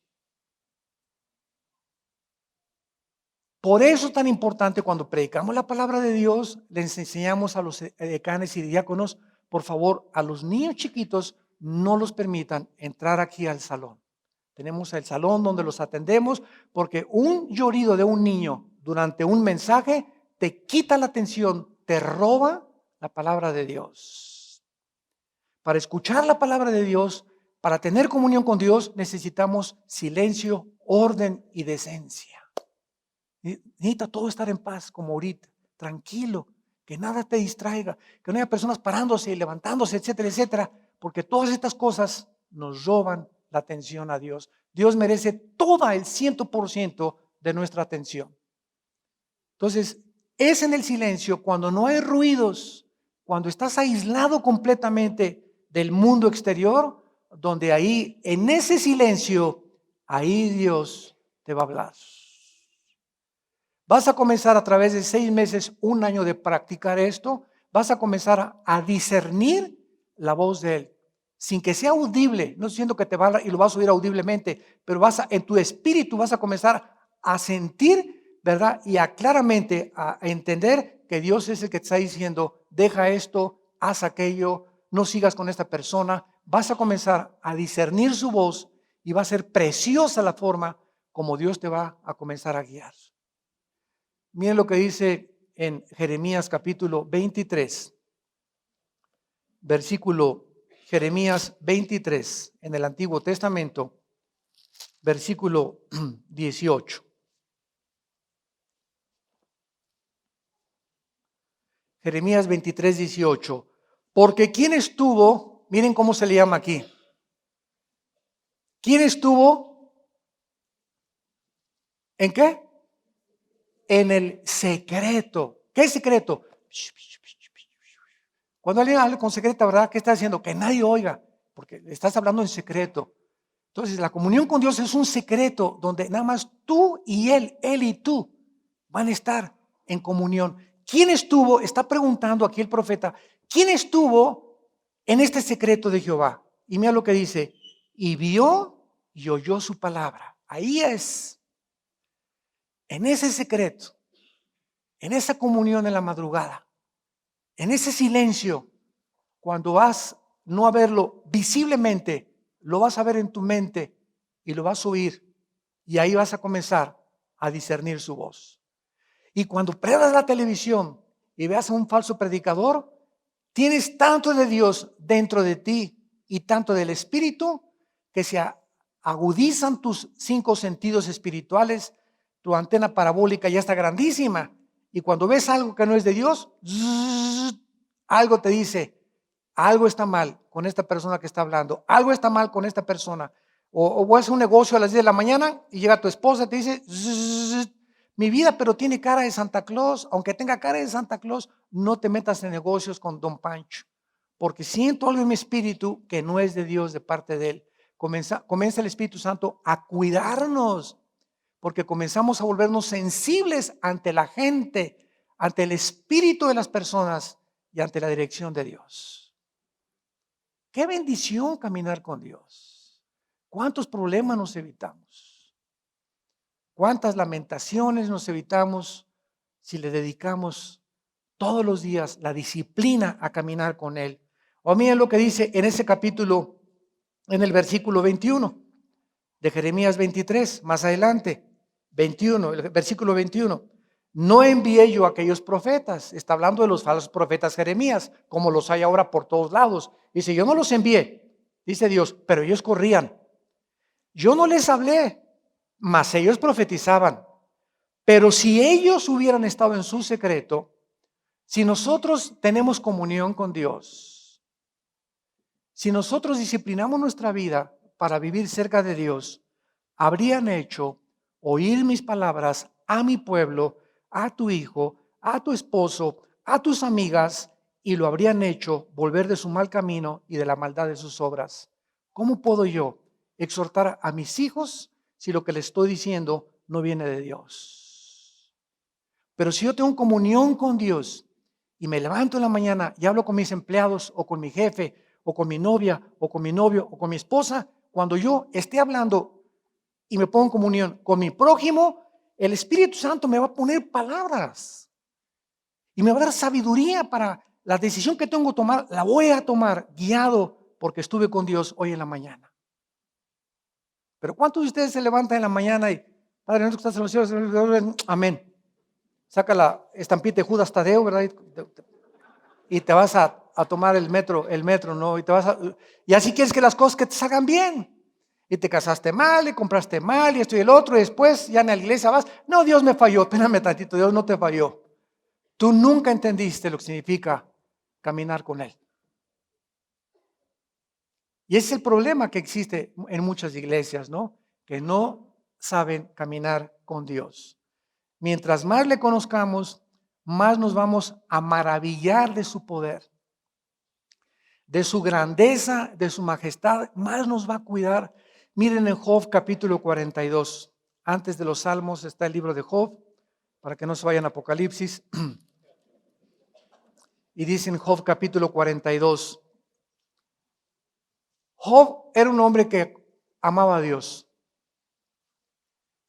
Por eso es tan importante cuando predicamos la palabra de Dios, les enseñamos a los decanes y diáconos, por favor, a los niños chiquitos no los permitan entrar aquí al salón. Tenemos el salón donde los atendemos porque un llorido de un niño durante un mensaje te quita la atención, te roba la palabra de Dios. Para escuchar la palabra de Dios, para tener comunión con Dios, necesitamos silencio, orden y decencia. Necesita todo estar en paz como ahorita, tranquilo, que nada te distraiga, que no haya personas parándose y levantándose, etcétera, etcétera, porque todas estas cosas nos roban la atención a Dios. Dios merece toda el 100% de nuestra atención. Entonces, es en el silencio, cuando no hay ruidos, cuando estás aislado completamente del mundo exterior, donde ahí, en ese silencio, ahí Dios te va a hablar. Vas a comenzar a través de 6 meses, 1 año de practicar esto, vas a comenzar a discernir la voz de Él, sin que sea audible. No siento que te va a hablar y lo vas a oír audiblemente, pero en tu espíritu vas a comenzar a sentir, ¿verdad? Y a claramente a entender que Dios es el que te está diciendo, deja esto, haz aquello, no sigas con esta persona. Vas a comenzar a discernir su voz y va a ser preciosa la forma como Dios te va a comenzar a guiar. Miren lo que dice en Jeremías capítulo 23, versículo Jeremías 23 en el Antiguo Testamento, versículo 18. Jeremías 23, 18. Porque ¿quién estuvo? Miren cómo se le llama aquí. ¿Quién estuvo? ¿En qué? En el secreto. ¿Qué secreto? Cuando alguien habla con secreto, ¿verdad? ¿Qué está diciendo? Que nadie oiga, porque le estás hablando en secreto. Entonces, la comunión con Dios es un secreto donde nada más tú y Él y tú van a estar en comunión. ¿Quién estuvo? Está preguntando aquí el profeta, ¿quién estuvo en este secreto de Jehová? Y mira lo que dice, y vio y oyó su palabra. Ahí es, en ese secreto, en esa comunión en la madrugada, en ese silencio, cuando vas no a verlo visiblemente, lo vas a ver en tu mente y lo vas a oír. Y ahí vas a comenzar a discernir su voz. Y cuando prendas la televisión y veas a un falso predicador, tienes tanto de Dios dentro de ti y tanto del Espíritu que se agudizan tus 5 sentidos espirituales. Tu antena parabólica ya está grandísima. Y cuando ves algo que no es de Dios, algo te dice, algo está mal con esta persona que está hablando, algo está mal con esta persona. O voy a hacer un negocio a las 10 de la mañana y llega tu esposa y te dice, mi vida, pero tiene cara de Santa Claus. Aunque tenga cara de Santa Claus, no te metas en negocios con Don Pancho, porque siento algo en mi espíritu que no es de Dios, de parte de Él. Comienza el Espíritu Santo a cuidarnos, porque comenzamos a volvernos sensibles ante la gente, ante el espíritu de las personas y ante la dirección de Dios. Qué bendición caminar con Dios. ¿Cuántos problemas nos evitamos? ¿Cuántas lamentaciones nos evitamos si le dedicamos todos los días, la disciplina a caminar con Él. O miren lo que dice en ese capítulo, en el versículo 21 de Jeremías 23, más adelante, 21, el versículo 21. No envié yo a aquellos profetas, está hablando de los falsos profetas Jeremías, como los hay ahora por todos lados. Dice, yo no los envié, dice Dios, pero ellos corrían. Yo no les hablé, mas ellos profetizaban. Pero si ellos hubieran estado en su secreto, si nosotros tenemos comunión con Dios, si nosotros disciplinamos nuestra vida para vivir cerca de Dios, habrían hecho oír mis palabras a mi pueblo, a tu hijo, a tu esposo, a tus amigas, y lo habrían hecho volver de su mal camino y de la maldad de sus obras. ¿Cómo puedo yo exhortar a mis hijos si lo que les estoy diciendo no viene de Dios? Pero si yo tengo comunión con Dios y me levanto en la mañana y hablo con mis empleados o con mi jefe o con mi novia o con mi novio o con mi esposa, cuando yo esté hablando y me pongo en comunión con mi prójimo, el Espíritu Santo me va a poner palabras y me va a dar sabiduría para la decisión que tengo que tomar. La voy a tomar guiado porque estuve con Dios hoy en la mañana. Pero ¿cuántos de ustedes se levantan en la mañana y, Padre nuestro que estás en los cielos, amén? Saca la estampita de Judas Tadeo, ¿verdad? Y te vas a tomar el metro, ¿no? Y así quieres que las cosas que te salgan bien. Y te casaste mal, y compraste mal, y esto y el otro, y después ya en la iglesia vas. No, Dios me falló, espérame tantito, Dios no te falló. Tú nunca entendiste lo que significa caminar con Él. Y ese es el problema que existe en muchas iglesias, ¿no? Que no saben caminar con Dios. Mientras más le conozcamos, más nos vamos a maravillar de su poder, de su grandeza, de su majestad, más nos va a cuidar. Miren en Job capítulo 42, antes de los Salmos está el libro de Job, para que no se vayan a Apocalipsis. Y dice en Job capítulo 42, Job era un hombre que amaba a Dios,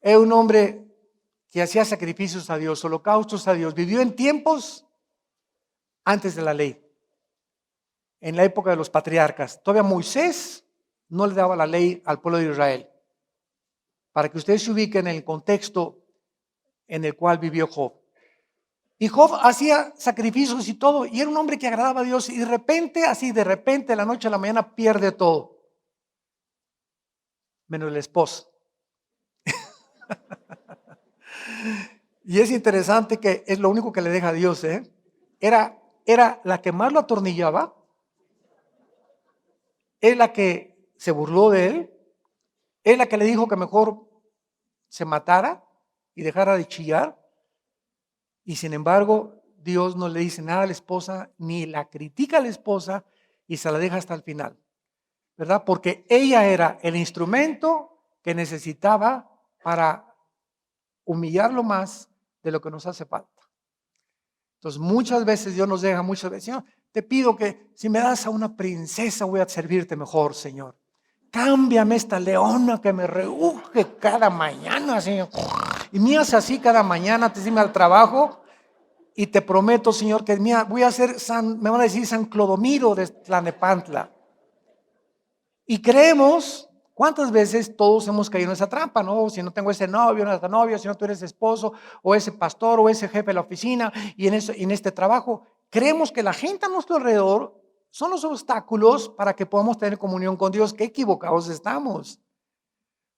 era un hombre que hacía sacrificios a Dios, holocaustos a Dios, vivió en tiempos antes de la ley, en la época de los patriarcas. Todavía Moisés no le daba la ley al pueblo de Israel. Para que ustedes se ubiquen en el contexto en el cual vivió Job. Y Job hacía sacrificios y todo, y era un hombre que agradaba a Dios, y de repente, de la noche a la mañana pierde todo, menos la esposa. Y es interesante que es lo único que le deja a Dios, ¿eh? Era la que más lo atornillaba, es la que se burló de él, es la que le dijo que mejor se matara y dejara de chillar. Y sin embargo, Dios no le dice nada a la esposa, ni la critica a la esposa, y se la deja hasta el final, ¿verdad? Porque ella era el instrumento que necesitaba para humillarlo más de lo que nos hace falta. Entonces muchas veces Dios nos deja, muchas veces, Señor, te pido que si me das a una princesa voy a servirte mejor, Señor. Cámbiame esta leona que me rehuje cada mañana, Señor. Y me hace así cada mañana, antes de irme al trabajo. Y te prometo, Señor, que voy a ser me van a decir San Clodomiro de Tlalnepantla. Y creemos, ¿cuántas veces todos hemos caído en esa trampa? ¿No? Si no tengo ese novio, no esa novia, si no tú eres esposo, o ese pastor, o ese jefe de la oficina, y en este trabajo, creemos que la gente a nuestro alrededor son los obstáculos para que podamos tener comunión con Dios. Qué equivocados estamos.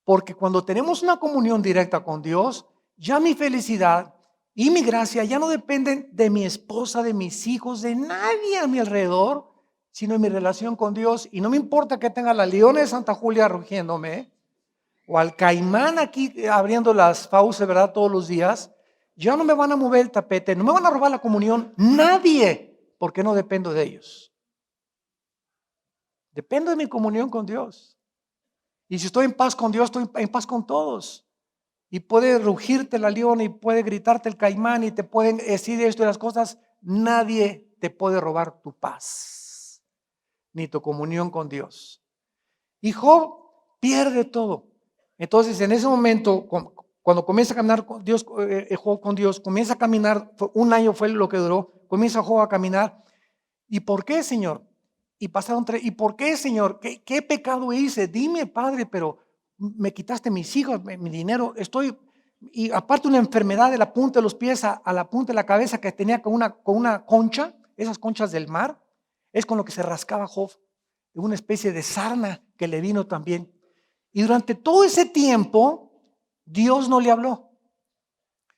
Porque cuando tenemos una comunión directa con Dios, ya mi felicidad y mi gracia ya no dependen de mi esposa, de mis hijos, de nadie a mi alrededor, sino en mi relación con Dios. Y no me importa que tenga la leona de Santa Julia rugiéndome, o al caimán aquí abriendo las fauces, ¿verdad? Todos los días. Ya no me van a mover el tapete, no me van a robar la comunión, nadie, porque no dependo de ellos. Dependo de mi comunión con Dios. Y si estoy en paz con Dios, estoy en paz con todos. Y puede rugirte la leona y puede gritarte el caimán y te pueden decir esto y las cosas. Nadie te puede robar tu paz, ni tu comunión con Dios. Y Job pierde todo. Entonces en ese momento, cuando comienza a caminar con Dios, Job con Dios, comienza a caminar, un año fue lo que duró. comienza Job a caminar. ¿Y por qué, Señor? Y pasaron 3. ¿Y por qué, Señor? ¿Qué pecado hice? Dime, Padre, pero me quitaste mis hijos, mi dinero. Y aparte una enfermedad de la punta de los pies a la punta de la cabeza que tenía con una concha, esas conchas del mar, es con lo que se rascaba Job, de una especie de sarna que le vino también. Y durante todo ese tiempo, Dios no le habló.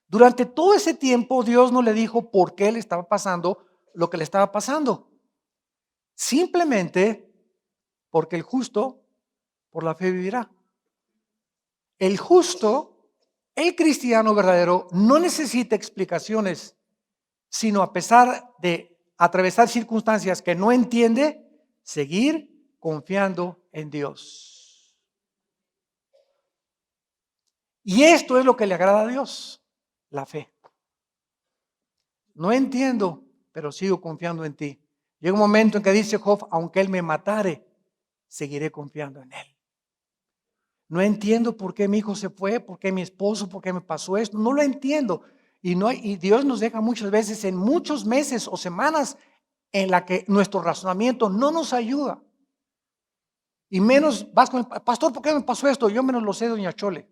Durante todo ese tiempo, Dios no le dijo por qué le estaba pasando lo que le estaba pasando. Simplemente porque el justo por la fe vivirá. El justo, el cristiano verdadero, no necesita explicaciones, sino a pesar de atravesar circunstancias que no entiende, seguir confiando en Dios. Y esto es lo que le agrada a Dios, la fe. No entiendo, pero sigo confiando en ti. Llega un momento en que dice Job, aunque él me matare, seguiré confiando en él. No entiendo por qué mi hijo se fue, por qué mi esposo, por qué me pasó esto. No lo entiendo. Y Dios nos deja muchas veces en muchos meses o semanas en la que nuestro razonamiento no nos ayuda. Y menos vas con el pastor, ¿por qué me pasó esto? Yo menos lo sé, doña Chole.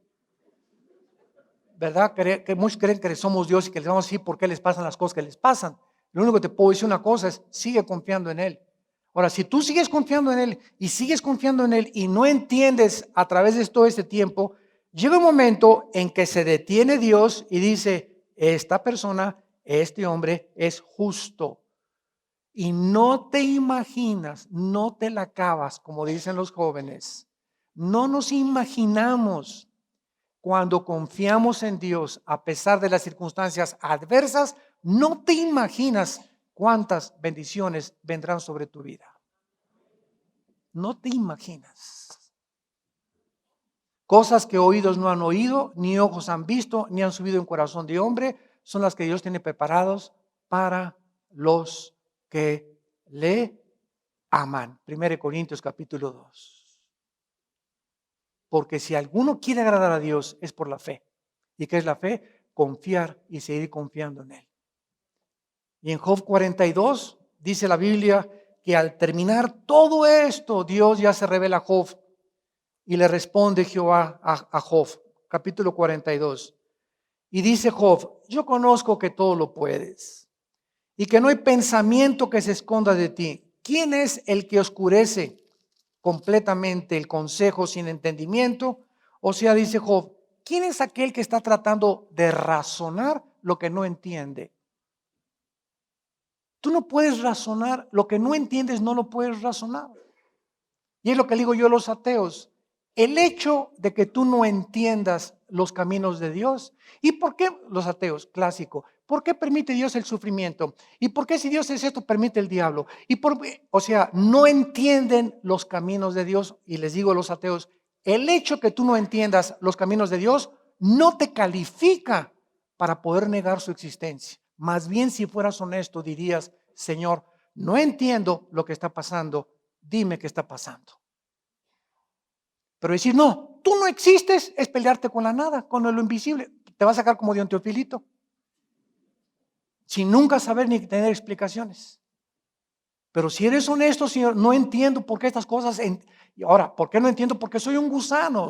¿Verdad? Que muchos creen que somos Dios y que les vamos a decir por qué les pasan las cosas que les pasan. Lo único que te puedo decir una cosa es, sigue confiando en Él. Ahora, si tú sigues confiando en Él y sigues confiando en Él y no entiendes a través de todo este tiempo, llega un momento en que se detiene Dios y dice, esta persona, este hombre es justo. Y no te imaginas, no te la acabas, como dicen los jóvenes. No nos imaginamos cuando confiamos en Dios a pesar de las circunstancias adversas, no te imaginas cuántas bendiciones vendrán sobre tu vida. No te imaginas. Cosas que oídos no han oído, ni ojos han visto, ni han subido en corazón de hombre, son las que Dios tiene preparados para los que le aman. 1 Corintios capítulo 2. Porque si alguno quiere agradar a Dios es por la fe. ¿Y qué es la fe? Confiar y seguir confiando en Él. Y en Job 42 dice la Biblia que al terminar todo esto, Dios ya se revela a Job y le responde Jehová a Job, capítulo 42. Y dice Job, yo conozco que todo lo puedes y que no hay pensamiento que se esconda de ti. ¿Quién es el que oscurece completamente el consejo sin entendimiento? O sea, dice Job, ¿quién es aquel que está tratando de razonar lo que no entiende? Tú no puedes razonar, lo que no entiendes no lo puedes razonar. Y es lo que digo yo a los ateos. El hecho de que tú no entiendas los caminos de Dios. ¿Y por qué los ateos? Clásico. ¿Por qué permite Dios el sufrimiento? ¿Y por qué si Dios es esto permite el diablo? O sea, no entienden los caminos de Dios. Y les digo a los ateos, el hecho que tú no entiendas los caminos de Dios no te califica para poder negar su existencia. Más bien, si fueras honesto, dirías, Señor, no entiendo lo que está pasando, dime qué está pasando. Pero decir, no, tú no existes, es pelearte con la nada, con lo invisible. Te va a sacar como Dion Teofilito, sin nunca saber ni tener explicaciones. Pero si eres honesto, Señor, no entiendo por qué estas cosas. Y ahora, ¿por qué no entiendo? Porque soy un gusano,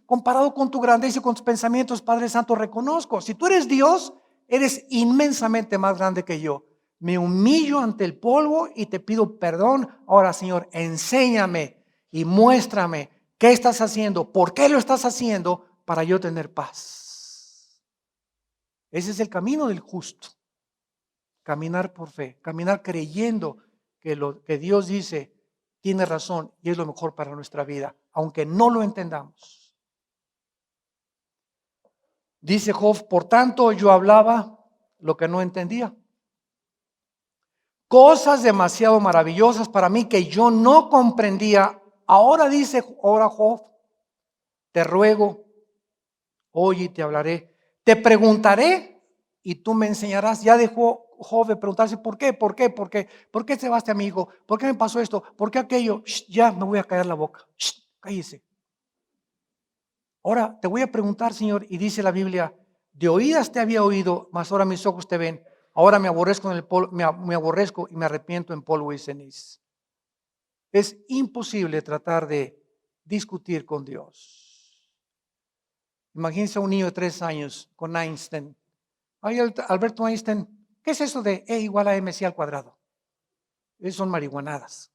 comparado con tu grandeza y con tus pensamientos, Padre Santo, reconozco. Si tú eres Dios, eres inmensamente más grande que yo. Me humillo ante el polvo y te pido perdón. Ahora, Señor, enséñame y muéstrame qué estás haciendo, por qué lo estás haciendo, para yo tener paz. Ese es el camino del justo. Caminar por fe, caminar creyendo que lo que Dios dice tiene razón y es lo mejor para nuestra vida, aunque no lo entendamos. Dice Job, por tanto yo hablaba lo que no entendía. Cosas demasiado maravillosas para mí que yo no comprendía. Ahora dice, ahora Job, te ruego, oye y te hablaré. Te preguntaré y tú me enseñarás. Ya dejó Job de preguntarse ¿por qué? ¿Por qué? ¿Por qué? ¿Por qué se va este amigo? ¿Por qué me pasó esto? ¿Por qué aquello? Ya me voy a callar la boca. Cállese. Ahora te voy a preguntar, Señor, y dice la Biblia, de oídas te había oído, mas ahora mis ojos te ven. Ahora me aborrezco, me aborrezco y me arrepiento en polvo y ceniza. Es imposible tratar de discutir con Dios. Imagínense a un niño de 3 años con Einstein. Ay, Alberto Einstein, ¿qué es eso de E igual a mc al cuadrado? Esas son marihuanadas.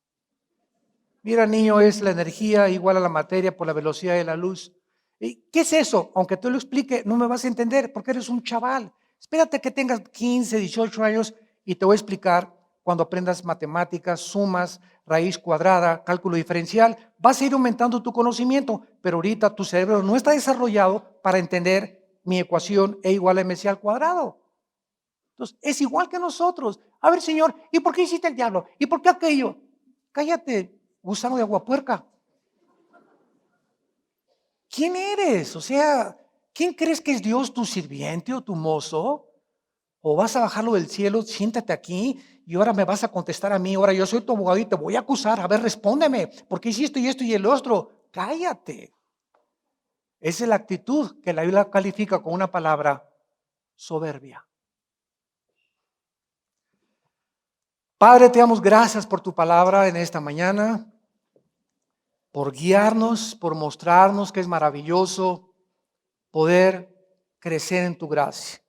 Mira, niño, es la energía igual a la materia por la velocidad de la luz. ¿Y qué es eso? Aunque te lo explique, no me vas a entender porque eres un chaval. Espérate que tengas 15, 18 años y te voy a explicar cuando aprendas matemáticas, sumas, raíz cuadrada, cálculo diferencial. Vas a ir aumentando tu conocimiento, pero ahorita tu cerebro no está desarrollado para entender mi ecuación E igual a mc al cuadrado. Entonces, es igual que nosotros. A ver, Señor, ¿y por qué hiciste el diablo? ¿Y por qué aquello? Cállate, gusano de agua puerca. ¿Quién eres? O sea, ¿quién crees que es Dios, tu sirviente o tu mozo? ¿O vas a bajarlo del cielo? Siéntate aquí y ahora me vas a contestar a mí. Ahora yo soy tu abogado y te voy a acusar. A ver, respóndeme. ¿Por qué hiciste esto y el otro? Cállate. Esa es la actitud que la Biblia califica con una palabra: soberbia. Padre, te damos gracias por tu palabra en esta mañana, por guiarnos, por mostrarnos que es maravilloso poder crecer en tu gracia.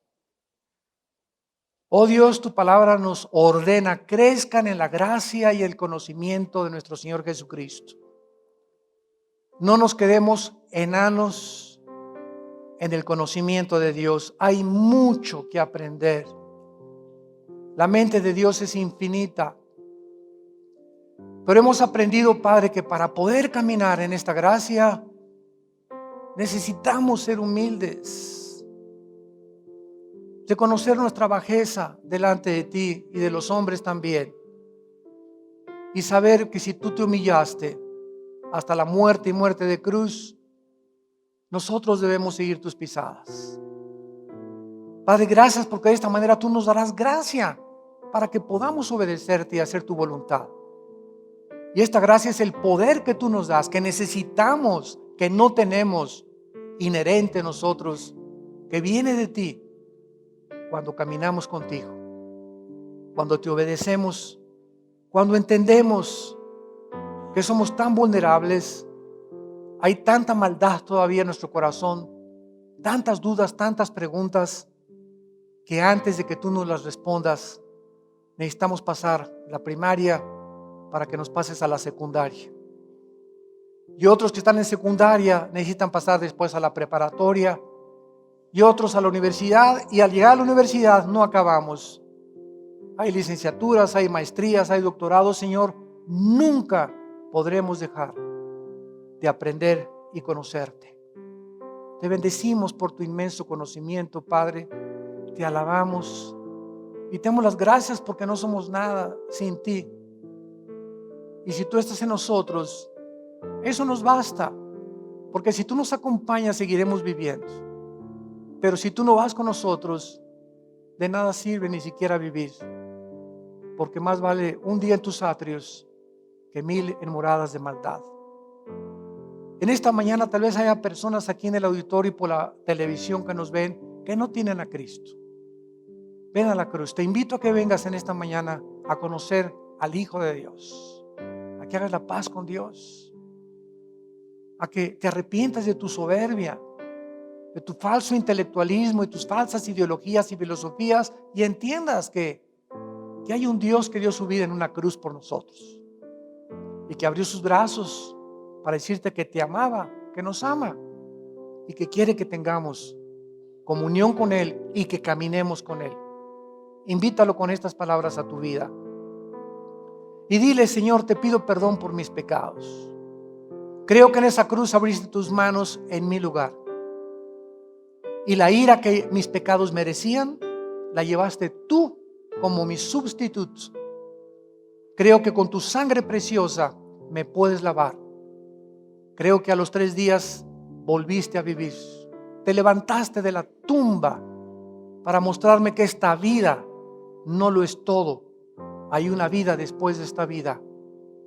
Oh Dios, tu palabra nos ordena: crezcan en la gracia y el conocimiento de nuestro Señor Jesucristo. No nos quedemos enanos en el conocimiento de Dios. Hay mucho que aprender. La mente de Dios es infinita. Pero hemos aprendido, Padre, que para poder caminar en esta gracia necesitamos ser humildes, de conocer nuestra bajeza delante de ti y de los hombres también, y saber que si tú te humillaste hasta la muerte y muerte de cruz, nosotros debemos seguir tus pisadas. Padre, gracias porque de esta manera tú nos darás gracia para que podamos obedecerte y hacer tu voluntad. Y esta gracia es el poder que tú nos das, que necesitamos, que no tenemos inherente en nosotros, que viene de ti cuando caminamos contigo, cuando te obedecemos, cuando entendemos que somos tan vulnerables. Hay tanta maldad todavía en nuestro corazón, tantas dudas, tantas preguntas, que antes de que tú nos las respondas, necesitamos pasar la primaria para que nos pases a la secundaria. Y otros que están en secundaria necesitan pasar después a la preparatoria, y otros a la universidad, y al llegar a la universidad no acabamos. Hay licenciaturas, hay maestrías, hay doctorados. Señor, nunca podremos dejar de aprender y conocerte. Te bendecimos por tu inmenso conocimiento, Padre. Te alabamos y te damos las gracias porque no somos nada sin ti. Y si tú estás en nosotros, eso nos basta, porque si tú nos acompañas seguiremos viviendo. Pero si tú no vas con nosotros, de nada sirve ni siquiera vivir, porque más vale un día en tus atrios que 1000 en moradas de maldad. En esta mañana tal vez haya personas aquí en el auditorio y por la televisión que nos ven que no tienen a Cristo. Ven a la cruz. Te invito a que vengas en esta mañana a conocer al Hijo de Dios, a que hagas la paz con Dios, a que te arrepientas de tu soberbia, de tu falso intelectualismo y tus falsas ideologías y filosofías, y entiendas que hay un Dios que dio su vida en una cruz por nosotros y que abrió sus brazos para decirte que te amaba, que nos ama y que quiere que tengamos comunión con Él y que caminemos con Él. Invítalo con estas palabras a tu vida y dile: Señor, te pido perdón por mis pecados. Creo que en esa cruz abriste tus manos en mi lugar, y la ira que mis pecados merecían la llevaste tú como mi sustituto. Creo que con tu sangre preciosa me puedes lavar. Creo que a los 3 días volviste a vivir. Te levantaste de la tumba para mostrarme que esta vida no lo es todo. Hay una vida después de esta vida,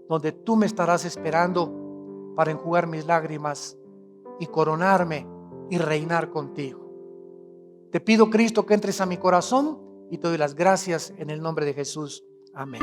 donde tú me estarás esperando para enjugar mis lágrimas y coronarme y reinar contigo. Te pido, Cristo, que entres a mi corazón y te doy las gracias en el nombre de Jesús. Amén.